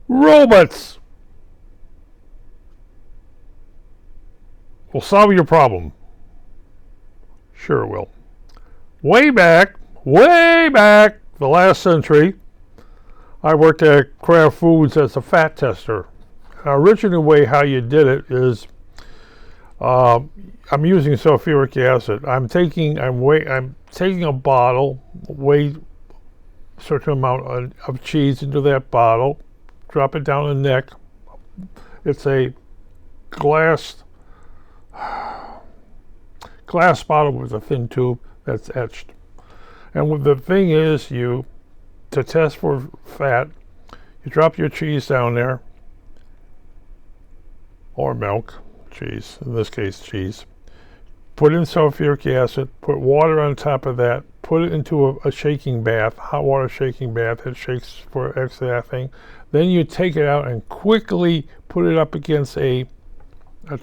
Robots will solve your problem. Sure it will. Way back, the last century, I worked at Kraft Foods as a fat tester. Original way how you did it is, I'm using sulfuric acid. I'm taking a bottle, weigh a certain amount of cheese into that bottle, drop it down the neck. It's a glass bottle with a thin tube that's etched. And the thing is, to test for fat, you drop your cheese down there, or milk, cheese, in this case cheese. Put in sulfuric acid, put water on top of that, put it into a shaking bath, hot water shaking bath. It shakes for X that thing. Then you take it out and quickly put it up against a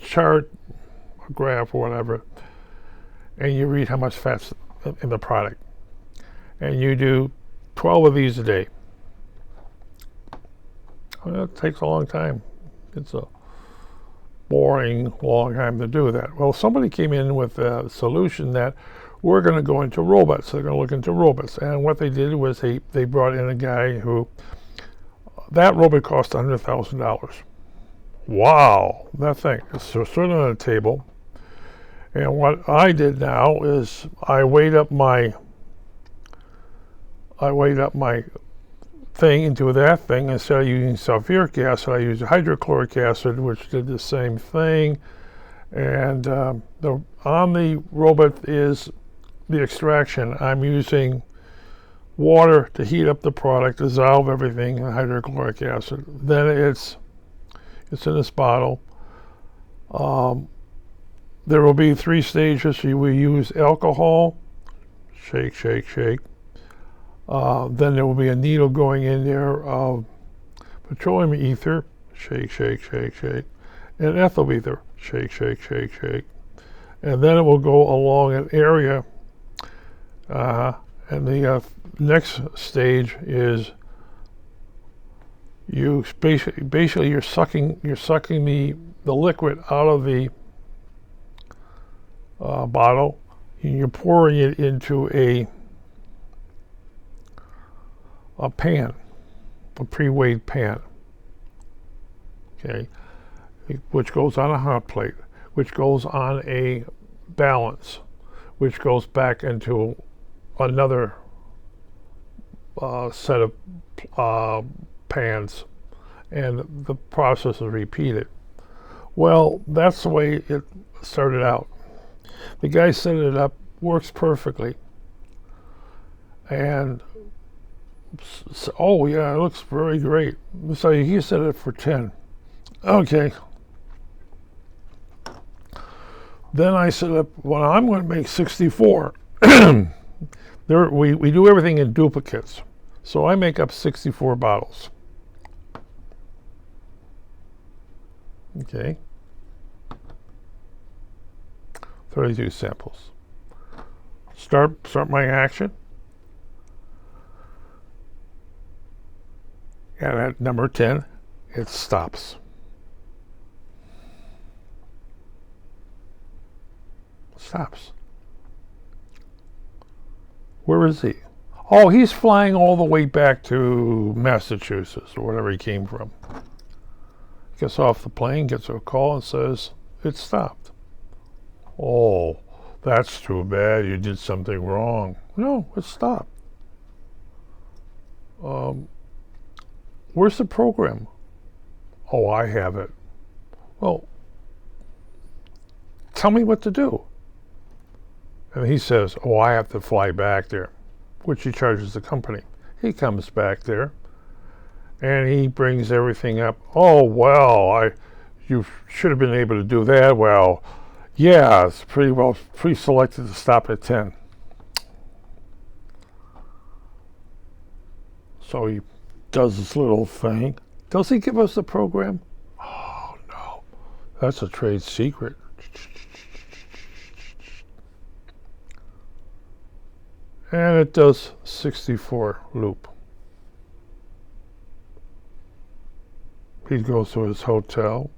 chart, a graph, or whatever, and you read how much fat's in the product. And you do 12 of these a day. Well, it takes a long time. It's a boring, long time to do that. Well, somebody came in with a solution that we're going to go into robots. They're going to look into robots. And what they did was they brought in a guy who, that robot cost $100,000. Wow, that thing is sitting on a table. And what I did now is I weighed up my thing into that thing. Instead of using sulfuric acid, I used hydrochloric acid, which did the same thing. And on the robot is the extraction. I'm using water to heat up the product, dissolve everything in hydrochloric acid. Then it's in this bottle. There will be 3 stages. You will use alcohol, shake, shake, shake. Then there will be a needle going in there of petroleum ether, shake, shake, shake, shake, and ethyl ether, shake, shake, shake, shake. And then it will go along an area. And the next stage is basically you're sucking the liquid out of the bottle, and you're pouring it into a pan, a pre-weighed pan, okay, which goes on a hot plate, which goes on a balance, which goes back into another set of pans, and the process is repeated. Well, that's the way it started out. The guy set it up, works perfectly, and oh yeah, it looks very great. So he set it for 10. Okay. Then I set up, well, I'm going to make 64. We do everything in duplicates. So I make up 64 bottles. Okay. 32 samples. Start my action. And at number 10, it stops. Stops. Where is he? Oh, he's flying all the way back to Massachusetts or wherever he came from. Gets off the plane, gets a call and says, it stopped. Oh, that's too bad. You did something wrong. No, it stopped. Where's the program? Oh, I have it. Well, tell me what to do. And he says, oh, I have to fly back there, which he charges the company. He comes back there, and he brings everything up. Oh, well, you should have been able to do that. Well, yeah, it's pre-selected to stop at 10. So he does this little thing. Does he give us the program? Oh, no. That's a trade secret. And it does 64 loop. He goes to his hotel.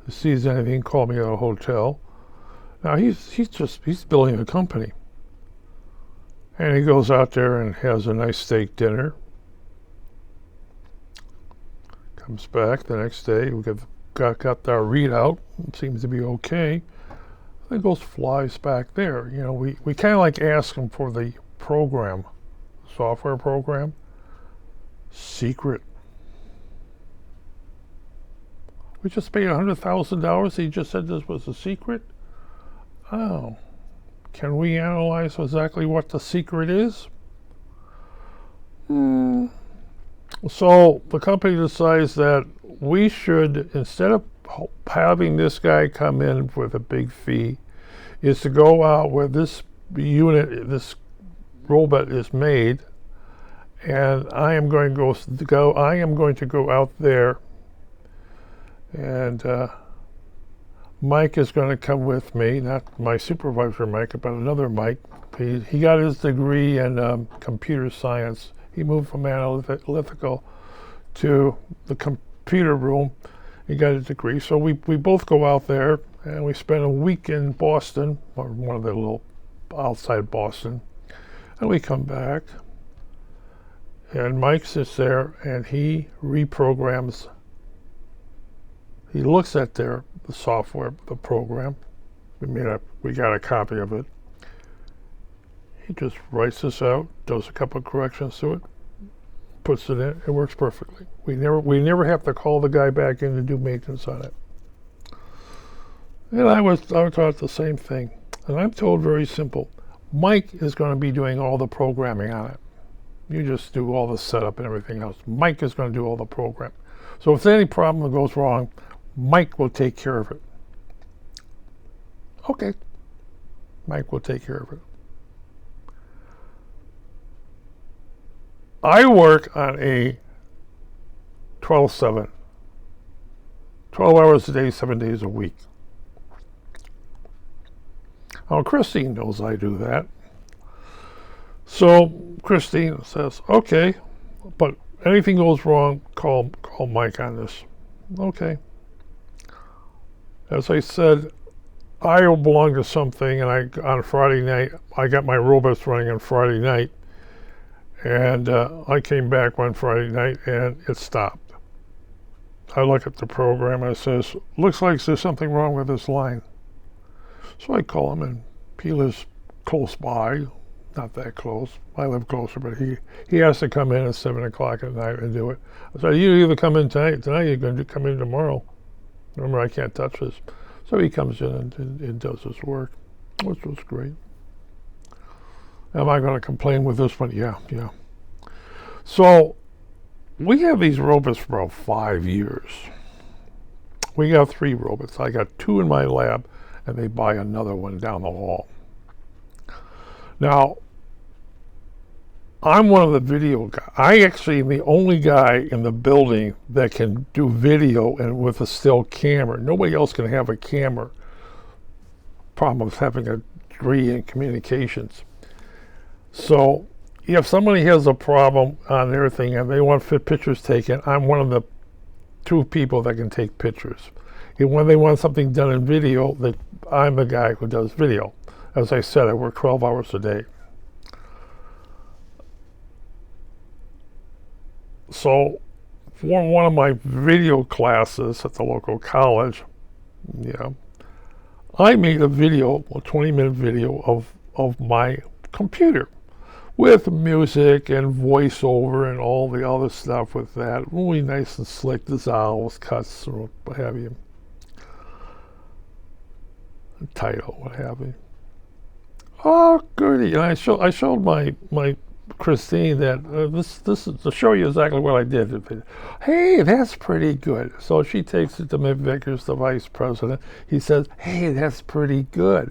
He sees anything, call me at a hotel. Now he's building a company. And he goes out there and has a nice steak dinner. Comes back the next day. We got our readout. It seems to be okay. Then goes flies back there. You know, we kind of like ask him for the program, software program. Secret. We just paid $100,000. He just said this was a secret. Oh. Can we analyze exactly what the secret is? So the company decides that we should, instead of having this guy come in with a big fee, is to go out where this unit, this robot is made, and I am going to go out there, and Mike is going to come with me, not my supervisor Mike, but another Mike. He got his degree in computer science. He moved from analytical to the computer room. He got a degree. So we both go out there and we spend a week in Boston, or one of the little outside Boston. And we come back and Mike sits there and he reprograms. He looks at the software, the program. We got a copy of it. He just writes this out, does a couple of corrections to it, puts it in. It works perfectly. We never have to call the guy back in to do maintenance on it. And I was taught the same thing. And I'm told very simple. Mike is going to be doing all the programming on it. You just do all the setup and everything else. Mike is going to do all the program. So if there's any problem that goes wrong, Mike will take care of it. Okay. Mike will take care of it. I work on a 12/7. 12 hours a day, 7 days a week. Now, Christine knows I do that. So Christine says, okay, but anything goes wrong, call Mike on this. Okay. As I said, I belong to something, and on Friday night, I got my robots running on Friday night, and I came back one Friday night, and it stopped. I look at the program, and it says, looks like there's something wrong with this line. So I call him, and he lives close by, not that close. I live closer, but he has to come in at 7 o'clock at night and do it. I said, you either come in tonight, you're going to come in tomorrow. Remember, I can't touch this. So he comes in and does his work, which was great. Am I going to complain with this one? Yeah. So we have these robots for about 5 years. We got 3 robots. I got 2 in my lab, and they buy another one down the hall. Now, I'm one of the video guys. I actually am the only guy in the building that can do video and with a still camera. Nobody else can have a camera. Problem with having a degree in communications. So if somebody has a problem on their thing and they want pictures taken, I'm one of the 2 people that can take pictures. And when they want something done in video, I'm the guy who does video. As I said, I work 12 hours a day. So for one of my video classes at the local college, I made a 20-minute video of my computer with music and voiceover and all the other stuff with that. Really nice and slick, dissolves, cuts, or what have you. Title, what have you. Oh, goody. And I showed my Christine that this is to show you exactly what I did. Hey, that's pretty good. So she takes it to Mick Vickers, the vice president. He says, hey, that's pretty good.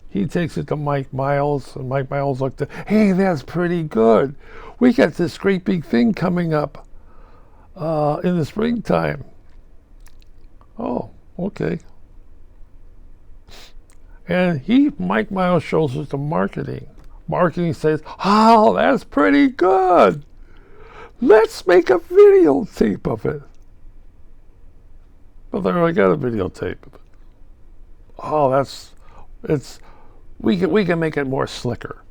He takes it to Mike Miles, and Mike Miles looked at, hey, that's pretty good. We got this great big thing coming up in the springtime. Oh, okay. And Mike Miles shows us the marketing. Marketing says, oh, that's pretty good. Let's make a videotape of it. But there, I got a videotape. Oh, we can make it more slicker.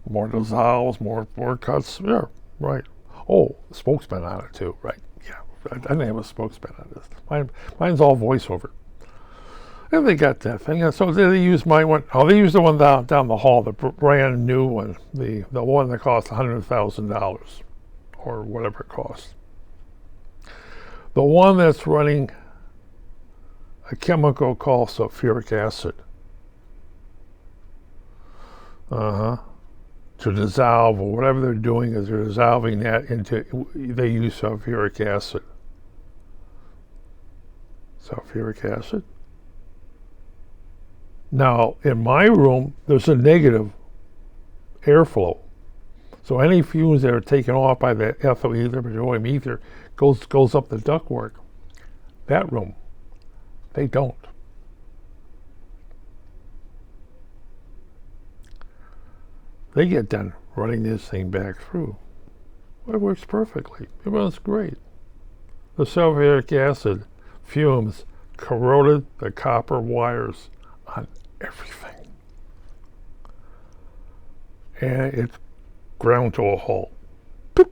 More dissolves, more cuts. Yeah, right. Oh, spokesman on it too, right? Yeah, I didn't have a spokesman on this. Mine's all voiceover. And they got that thing. So they used my one. Oh, they used the one down the hall, the brand new one, the one that cost $100,000 or whatever it costs. The one that's running a chemical called sulfuric acid. To dissolve, or whatever they're doing is they're dissolving that into, they use sulfuric acid. Sulfuric acid. Now, in my room, there's a negative airflow. So any fumes that are taken off by the ethyl ether, petroleum ether, goes up the ductwork. That room, they don't. They get done running this thing back through. It works perfectly. It runs great. The sulfuric acid fumes corroded the copper wires on everything. And it ground to a halt. Boop.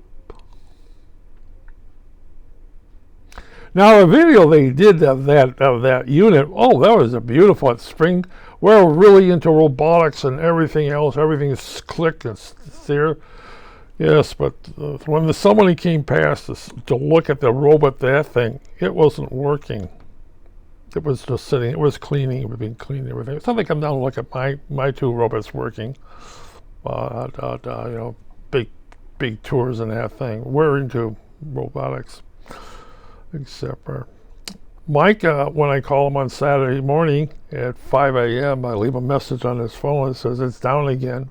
Now the video they did of that unit, oh, that was a beautiful spring. We're really into robotics and everything else. Everything's click and there. Yes, but when somebody came past us to look at the robot, that thing, it wasn't working. It was just sitting. It was cleaning. It was being cleaned. Everything. So they come down and look at my two robots working. Big tours and that thing. We're into robotics, except for Mike. When I call him on Saturday morning at 5 a.m., I leave a message on his phone that says it's down again.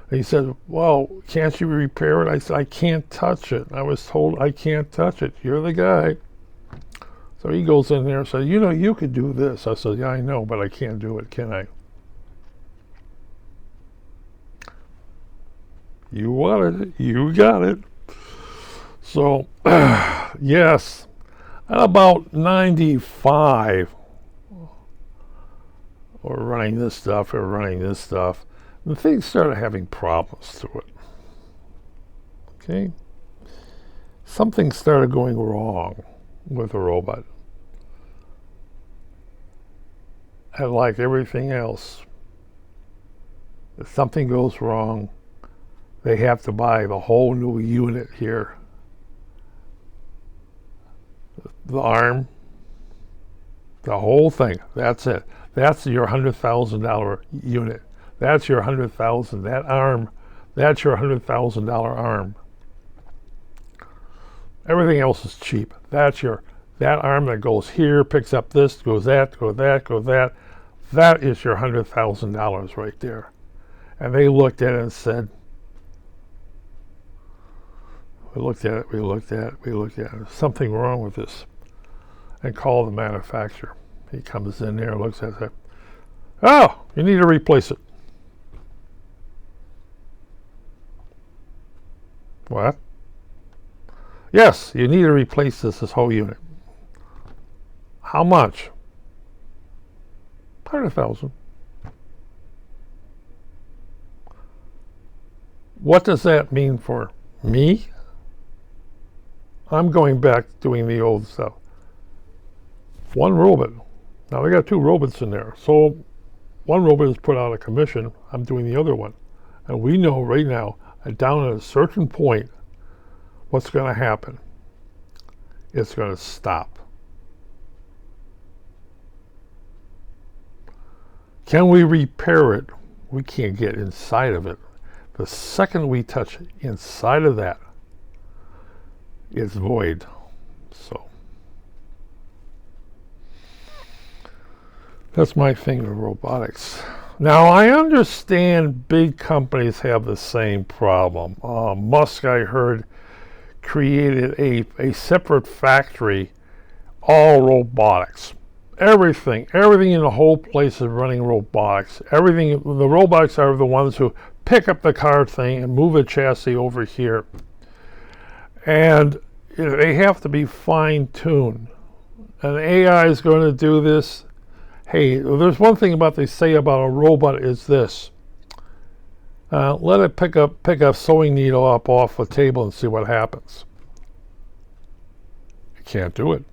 And he said, "Well, can't you repair it?" I said, "I can't touch it. I was told I can't touch it. You're the guy." So he goes in there and says, "You could do this." I said, "Yeah, I know, but I can't do it, can I?" You wanted it. You got it. So, yes, at about 95, we're running this stuff, and things started having problems to it. Okay? Something started going wrong with the robot. And like everything else, if something goes wrong, they have to buy the whole new unit here. The arm, the whole thing, that's it. That's your $100,000 unit. That's your $100,000. That arm, that's your $100,000 arm. Everything else is cheap. That arm that goes here, picks up this, goes that. That is your $100,000 right there. And they looked at it and said, we looked at it, there's something wrong with this. And called the manufacturer. He comes in there, looks at it, "Oh, you need to replace it." What? "Yes, you need to replace this whole unit." "How much?" $100,000. What does that mean for me? I'm going back doing the old stuff. One robot. Now we got two robots in there. So one robot is put out of commission. I'm doing the other one. And we know right now, down at a certain point, what's going to happen? It's going to stop. Can we repair it? We can't get inside of it. The second we touch inside of that, it's void. So that's my thing with robotics. Now I understand big companies have the same problem. Musk, I heard, created a separate factory, all robotics. Everything in the whole place is running robotics. Everything, the robotics are the ones who pick up the car thing and move a chassis over here. And they have to be fine-tuned. an AI is going to do this. Hey, there's one thing about they say about a robot is this. Let it pick a sewing needle up off a table and see what happens. You can't do it.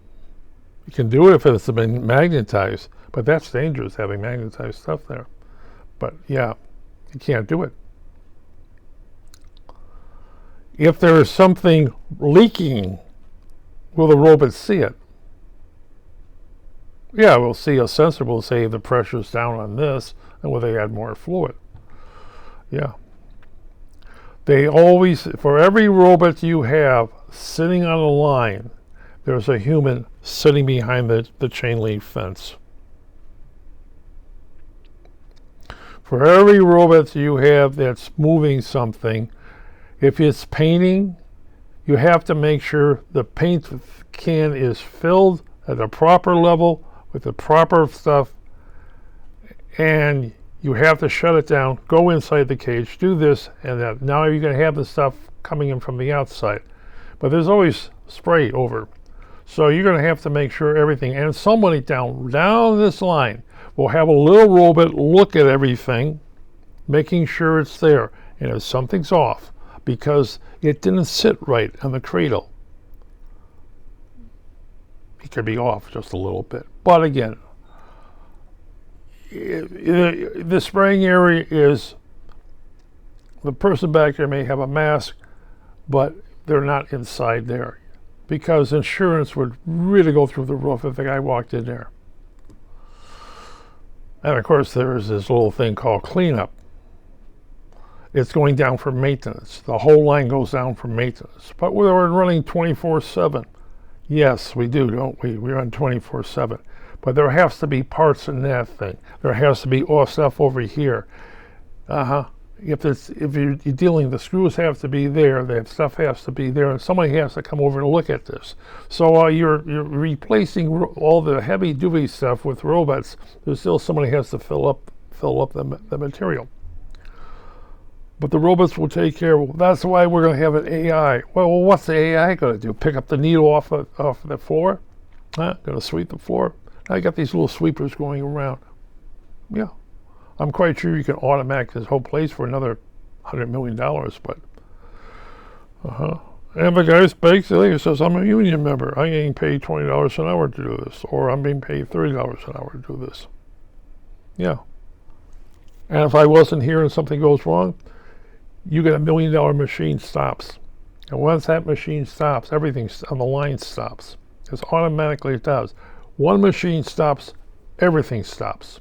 You can do it if it's been magnetized, but that's dangerous, having magnetized stuff there. But yeah, you can't do it. If there is something leaking, will the robot see it? Yeah, we'll see a sensor will say the pressure's down on this, and will they add more fluid? Yeah. They always, for every robot you have sitting on a line, there's a human sitting behind the chain link fence. For every robot you have that's moving something, if it's painting, you have to make sure the paint can is filled at the proper level with the proper stuff, and you have to shut it down, go inside the cage, do this and that. Now you're going to have the stuff coming in from the outside. But there's always spray over. So you're going to have to make sure everything, and somebody down this line will have a little robot look at everything, making sure it's there. And if something's off, because it didn't sit right on the cradle, it could be off just a little bit. But again, the spraying area is, the person back there may have a mask, but they're not inside there, because insurance would really go through the roof if the guy walked in there. And of course there's this little thing called cleanup. It's going down for maintenance. The whole line goes down for maintenance. But we're running 24/7. Yes, we do, don't we? We run 24/7. But there has to be parts in that thing. There has to be stuff over here. If you're dealing, the screws have to be there. The stuff has to be there, and somebody has to come over and look at this. So you're replacing all the heavy duty stuff with robots. There's still somebody has to fill up the material. But the robots will take care of it. That's why we're going to have an AI. Well, what's the AI going to do? Pick up the needle off the floor? Going to sweep the floor? I got these little sweepers going around. Yeah. I'm quite sure you can automate this whole place for another $100 million, but and the guy speaks, he says, I'm a union member. I'm getting paid $20 an hour to do this, or I'm being paid $30 an hour to do this. Yeah. And if I wasn't here and something goes wrong, you get $1 million machine stops. And once that machine stops, everything on the line stops. Because automatically it does. One machine stops, everything stops,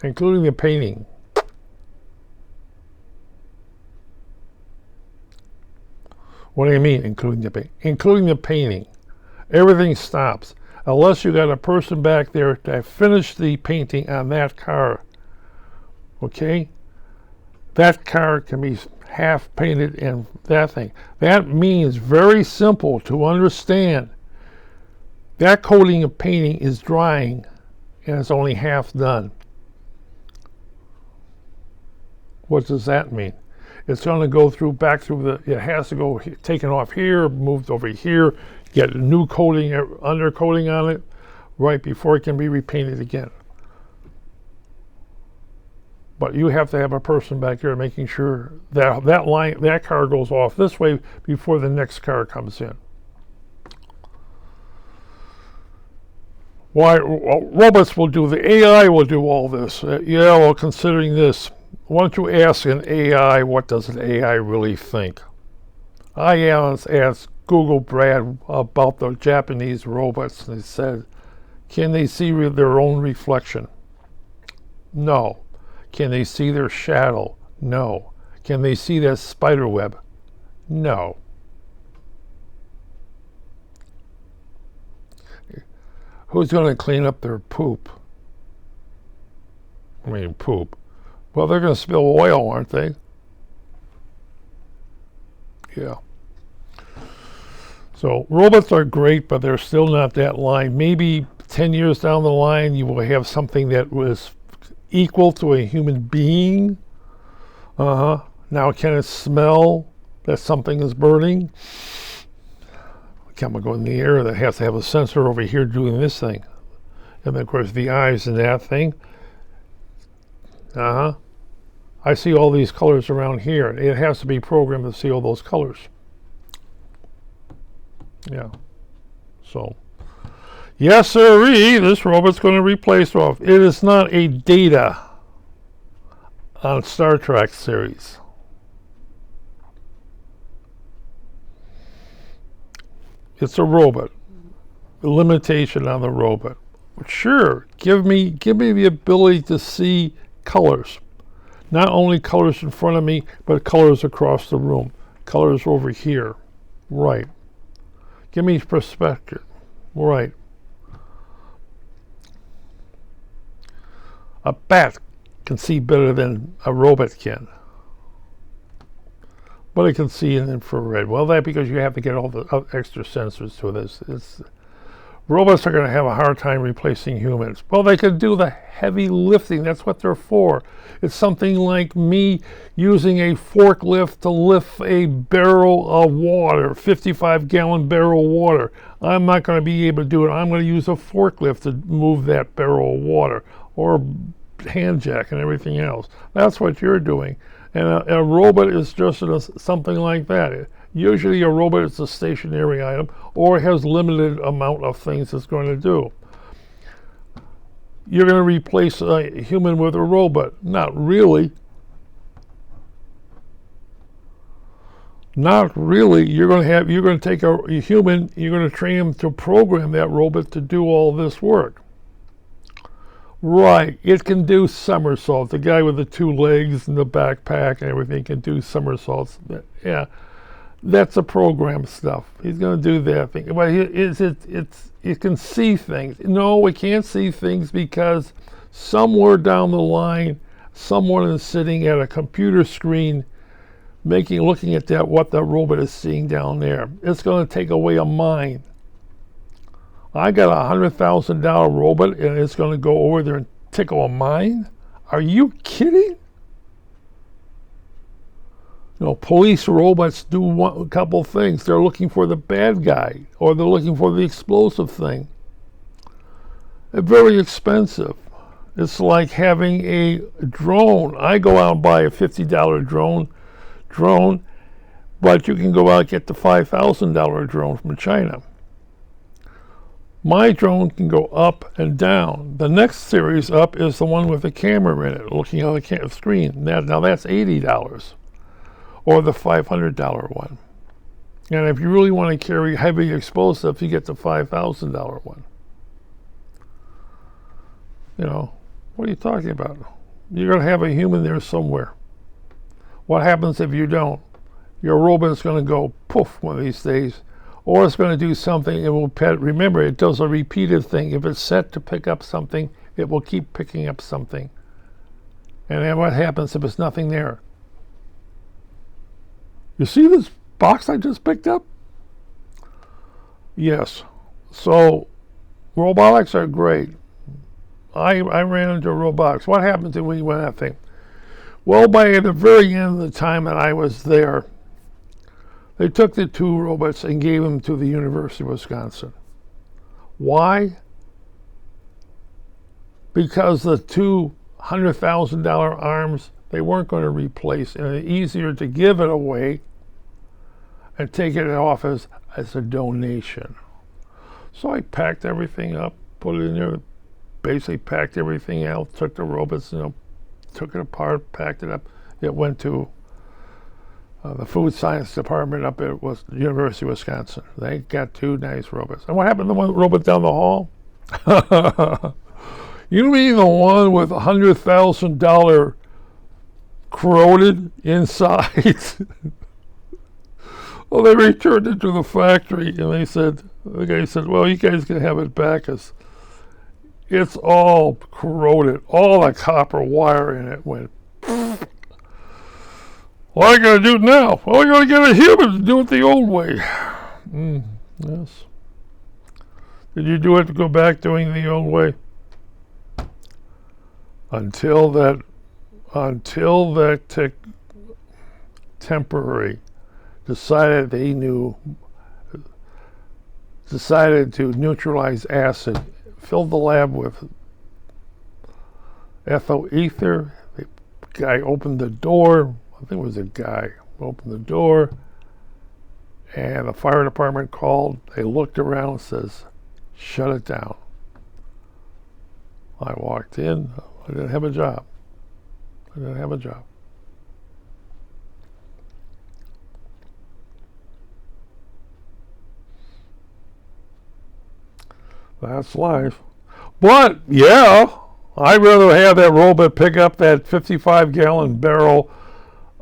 including the painting. What do you mean, including the painting? Including the painting. Everything stops. Unless you got a person back there to finish the painting on that car. Okay? That car can be half painted and that thing. That means very simple to understand. That coating of painting is drying and it's only half done. What does that mean? It's going to go back through it has to go taken off here, moved over here, get a new coating, undercoating on it, right before it can be repainted again. But you have to have a person back here making sure that that car goes off this way before the next car comes in. Why robots will do, the AI will do all this. Yeah, well, considering this, why don't you ask an AI, what does an AI really think? I asked Google Brad about the Japanese robots, and they said, can they see their own reflection? No. Can they see their shadow? No. Can they see that spider web? No. Who's going to clean up their poop? I mean, poop. Well, they're going to spill oil, aren't they? Yeah. So robots are great, but they're still not that line. Maybe 10 years down the line, you will have something that was equal to a human being. Now, can it smell that something is burning? chemical in the air that has to have a sensor over here doing this thing. And then, of course, the eyes in that thing. I see all these colors around here. It has to be programmed to see all those colors. Yeah. So, yes, sirree, this robot's going to replace Rolf. It is not a Data on Star Trek series. It's a robot. A limitation on the robot. Sure, give me the ability to see colors. Not only colors in front of me, but colors across the room. Colors over here. Right. Give me perspective. Right. A bat can see better than a robot can. But it can see in infrared. Well, that's because you have to get all the extra sensors to this. Robots are going to have a hard time replacing humans. Well, they can do the heavy lifting. That's what they're for. It's something like me using a forklift to lift a barrel of water, 55-gallon barrel of water. I'm not going to be able to do it. I'm going to use a forklift to move that barrel of water, or hand jack and everything else. That's what you're doing. And a robot is just something like that. Usually a robot is a stationary item, or it has limited amount of things it's going to do. You're going to replace a human with a robot. Not really. Not really. You're going to take a human, you're going to train him to program that robot to do all this work. Right, it can do somersaults. The guy with the 2 legs and the backpack and everything can do somersaults. Yeah, that's a program stuff. He's going to do that thing. But it can see things. No, it can't see things because somewhere down the line, someone is sitting at a computer screen looking at what the robot is seeing down there. It's going to take away a mind. I got a $100,000 robot and it's going to go over there and tickle a mine? Are you kidding? Police robots do a couple things. They're looking for the bad guy, or they're looking for the explosive thing. They're very expensive. It's like having a drone. I go out and buy a $50 drone, but you can go out and get the $5,000 drone from China. My drone can go up and down. The next series up is the one with the camera in it, looking at the screen. Now that's $80, or the $500 one. And if you really want to carry heavy explosives, you get the $5,000 one. What are you talking about? You're going to have a human there somewhere. What happens if you don't? Your robot is going to go poof one of these days. Or it's going to do something, it will remember, it does a repeated thing. If it's set to pick up something, it will keep picking up something. And then what happens if there's nothing there? You see this box I just picked up? Yes. So, robotics are great. I ran into robotics. What happened to when you went that thing? Well, by the very end of the time that I was there, they took the 2 robots and gave them to the University of Wisconsin. Why? Because the 2 $100,000 arms, they weren't going to replace, and it's easier to give it away and take it off as a donation. So I packed everything up, put it in there, basically packed everything out, took the robots, took it apart, packed it up. It went to the food science department up at the University of Wisconsin. They got 2 nice robots. And what happened to the one robot down the hall? You mean the one with $100,000 corroded inside? Well, they returned it to the factory, and the guy said, well, you guys can have it back, as it's all corroded. All the copper wire in it went. What are you going to do now? Well, you're going to get a human to do it the old way. Yes. Did you do it to go back doing the old way? Until that temporary decided they knew decided to neutralize acid, filled the lab with ethyl ether. The guy opened the door. I think it was a guy who opened the door, and the fire department called. They looked around and says, shut it down. I walked in. I didn't have a job. That's life. But, yeah, I'd rather have that robot pick up that 55-gallon barrel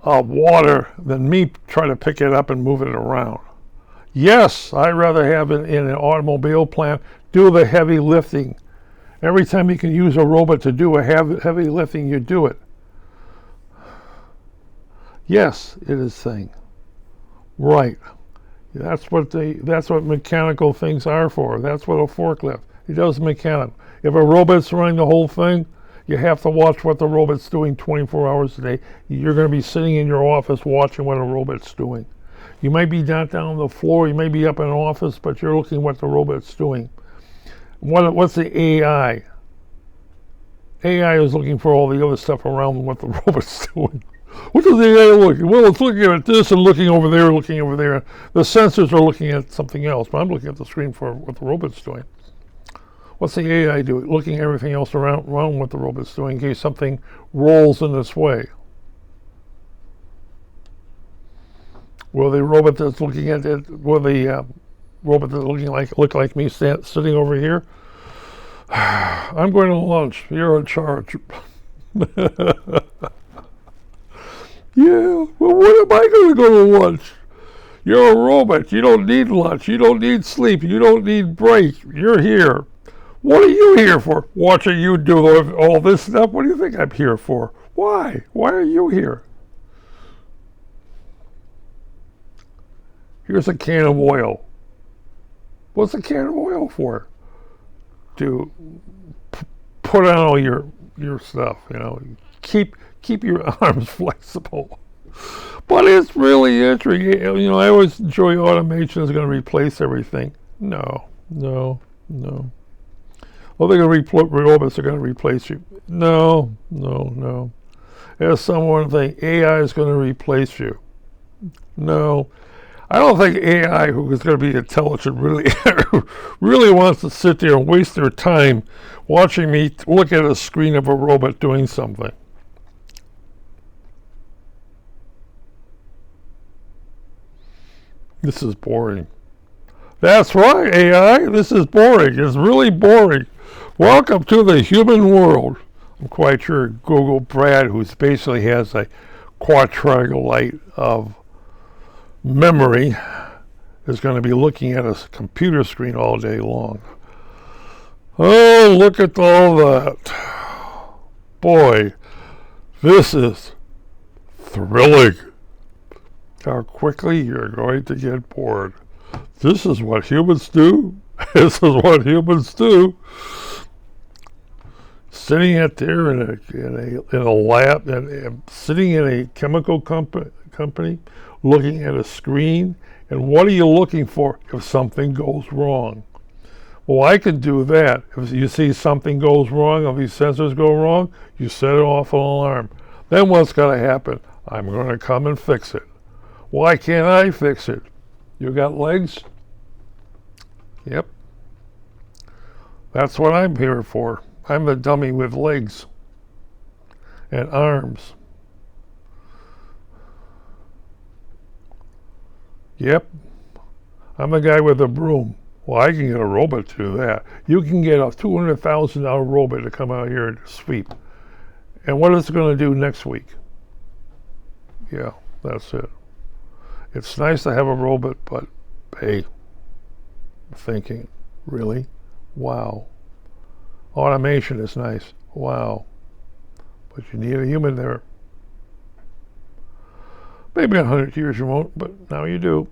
of water than me try to pick it up and move it around. Yes, I'd rather have it in an automobile plant do the heavy lifting. Every time you can use a robot to do a heavy lifting, you do it. Yes, it is saying. Right. That's what mechanical things are for. That's what a forklift. It does mechanical. If a robot's running the whole thing, you have to watch what the robot's doing 24 hours a day. You're going to be sitting in your office watching what a robot's doing. You might be not down on the floor, you may be up in an office, but you're looking at what the robot's doing. What's the AI? AI is looking for all the other stuff around what the robot's doing. What is the AI looking? Well, it's looking at this and looking over there. The sensors are looking at something else, but I'm looking at the screen for what the robot's doing. What's the AI doing? Looking at everything else around what the robot's doing in case something rolls in its way. Will the robot that's looking at it, robot that's look like me sitting over here? I'm going to lunch. You're in charge. Yeah, well, what am I going to go to lunch? You're a robot. You don't need lunch. You don't need sleep. You don't need break. You're here. What are you here for? Watching you do all this stuff? What do you think I'm here for? Why? Why are you here? Here's a can of oil. What's a can of oil for? To put on all your stuff, keep your arms flexible. But it's really interesting. I always enjoy automation is going to replace everything. No. Well, robots are going to replace you. No. There's someone think AI is going to replace you. No. I don't think AI, who is going to be intelligent, really wants to sit there and waste their time watching me look at a screen of a robot doing something. This is boring. That's right, AI. This is boring. It's really boring. Welcome to the human world. I'm quite sure Google Brad, who basically has a quadrilateral of memory, is going to be looking at a computer screen all day long. Oh, look at all that. Boy, this is thrilling. How quickly you're going to get bored. This is what humans do. This is what humans do. Sitting out there in a lab, and sitting in a chemical company, looking at a screen, and what are you looking for if something goes wrong? Well, I can do that. If you see something goes wrong, if these sensors go wrong, you set it off an alarm. Then what's going to happen? I'm going to come and fix it. Why can't I fix it? You got legs? Yep. That's what I'm here for. I'm the dummy with legs and arms. Yep. I'm the guy with the broom. Well, I can get a robot to do that. You can get a $200,000 robot to come out here and sweep. And what is it going to do next week? Yeah, that's it. It's nice to have a robot, but hey, thinking, really? Wow. Automation is nice. Wow. But you need a human there. Maybe in 100 years you won't, but now you do.